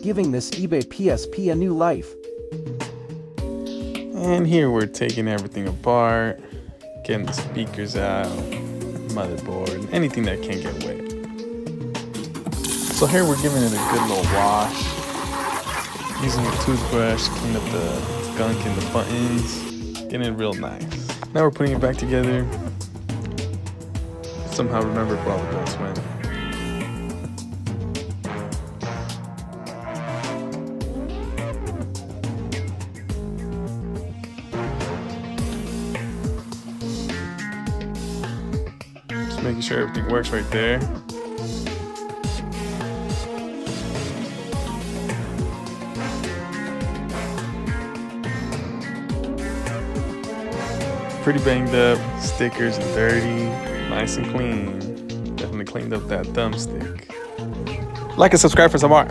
giving this eBay PSP a new life. And here we're taking everything apart, getting the speakers out, motherboard, anything that can't get wet. So here we're giving it a good little wash, using a toothbrush, clean up the gunk in the buttons, getting it real nice. Now we're putting it back together. Somehow remember where all the bolts went. Just making sure everything works right there. Pretty banged up, stickers dirty, nice and clean. Definitely cleaned up that thumbstick. Like and subscribe for some more.